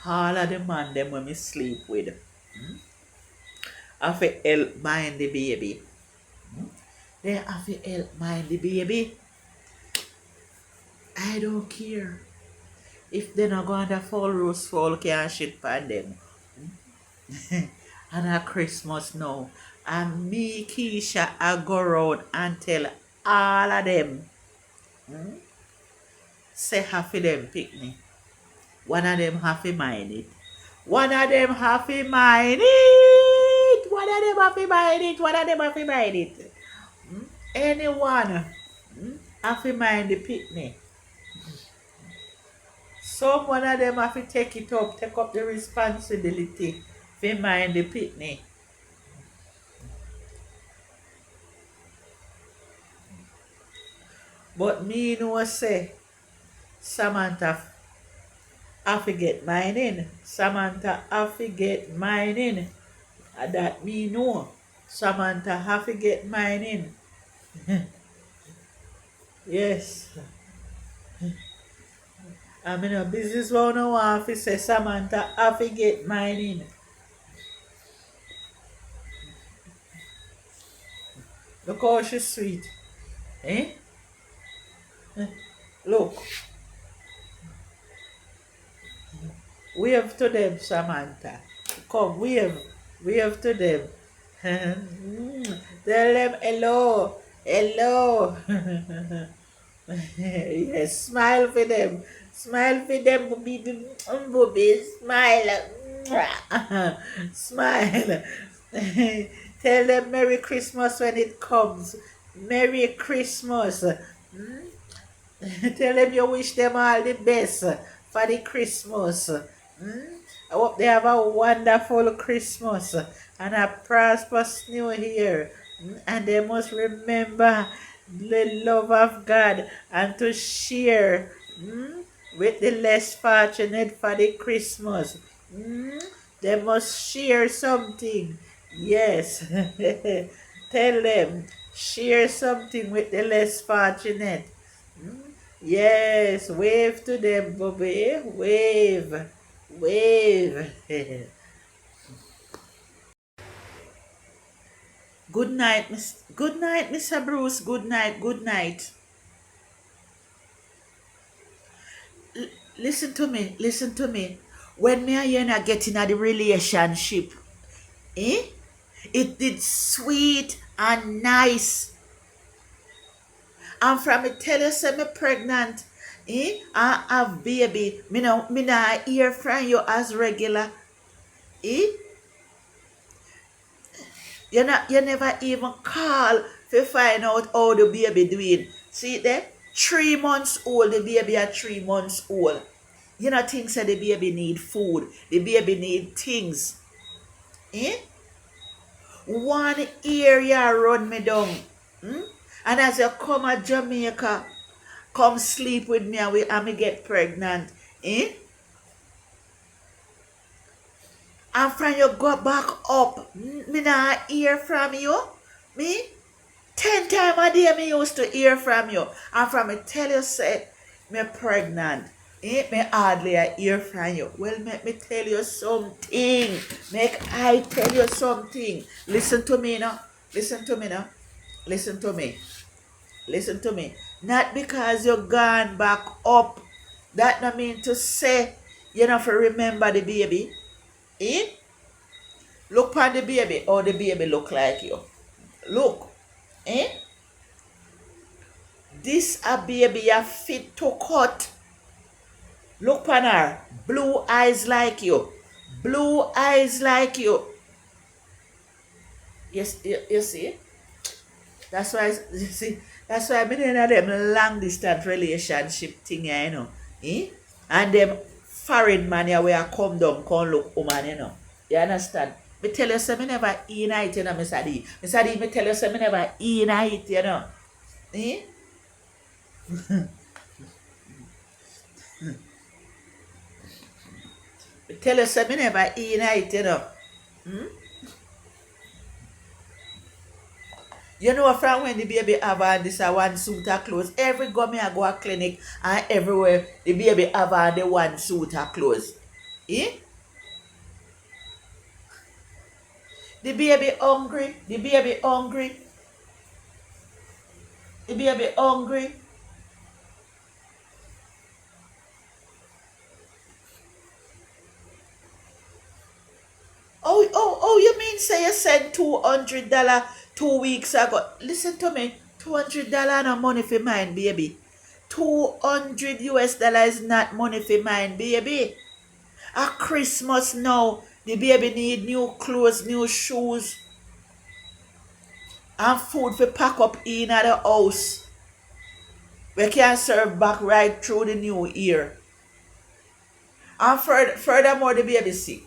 All of the man them when me sleep with. Have to help mind the baby. They have to help mind the baby. I don't care. If they not going to fall rose fall can shit pan them. And at Christmas now. And me, Keshia, I go round and tell all of them. Say half of them pick me. One of them have to mind it. One of them have to mind it. One of them have to mind it. One of them have to mind it. Anyone have to mind the picnic. Some one of them have to take it up, take up the responsibility for mind the picnic. But me know say Samantha have to get mine in. Samantha have to get mine in. That me know. Samantha have to get mine in. Yes. I mean a business owner want to say Samantha have to get mine in. Look how she's sweet. Eh? Look. Wave to them, Samantha. Come, wave. Wave to them. Tell them hello. Hello. Yes, smile for them. Smile for them, booby. Booby, smile. Smile. Tell them Merry Christmas when it comes. Merry Christmas. Tell them you wish them all the best for the Christmas. I hope they have a wonderful Christmas and a prosperous New Year. And they must remember the love of God and to share with the less fortunate for the Christmas. They must share something. Yes. Tell them, share something with the less fortunate. Yes, wave to them, Bobby. Wave. Wave. Good night, Miss. Good night, Mr. Bruce. Good night. Good night. Listen to me. Listen to me. When me and you not getting at the relationship, it did sweet and nice. And from me tell you say me pregnant, I have baby. Me not hear from you as regular. You never even call to find out how the baby doing. See there? 3 months old, the baby are 3 months old. You know things that the baby need food. The baby need things. One area run me down. And as you come to Jamaica, come sleep with me and me get pregnant. And from you go back up, me not hear from you. Me, 10 times a day me used to hear from you. And from me tell you say, me pregnant. Me hardly hear from you. Well, make me tell you something. Make I tell you something. Listen to me now. Listen to me now. Listen to me. Listen to me. Not because you're gone back up. That not mean to say you know for remember the baby. Look at the baby. Or the baby look like you. Look. This a baby a fit to cut. Look on her. Blue eyes like you. Blue eyes like you. Yes, you see? That's why, you see, that's why I'm in them long distance relationship thing, you know. And them foreign man here where I come down, come look woman, you know. You understand? Me tell you say me never eat night, you know, Mr. D. Mr. D, me tell you say me never eat night, you know. Me tell you say me never eat night, you know. You know from when the baby have on this one suit of clothes, every go me I go a clinic and everywhere the baby have on the one suit of clothes. Eh? The baby hungry. The baby hungry. The baby hungry. Oh, you mean say you sent $200 2 weeks ago? Listen to me. $200 not money for mine, baby. 200 US dollars is not money for mine, baby. At Christmas now, the baby need new clothes, new shoes, and food for pack up in at the house. We can serve back right through the new year. And furthermore, the baby sick.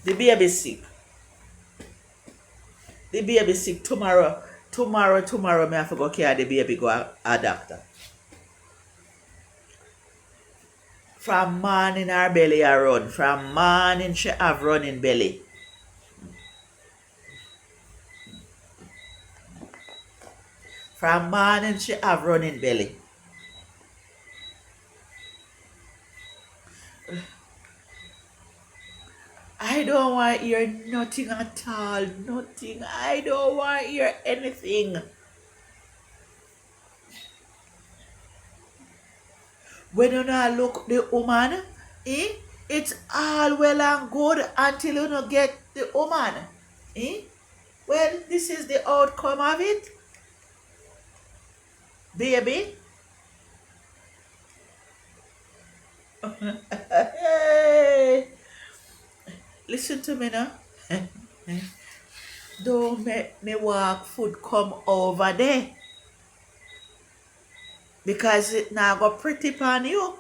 The baby sick. The baby sick tomorrow. Tomorrow, me have to go carry the baby go a doctor. From morning her belly a run. From morning she have running belly. From morning she have running belly. I don't want to hear nothing at all. Nothing. I don't want to hear anything. When you not look the woman, eh? It's all well and good until you don't get the woman. Eh? Well, this is the outcome of it, baby. Hey, listen to me now. Don't make me walk food come over there because it now go pretty on you.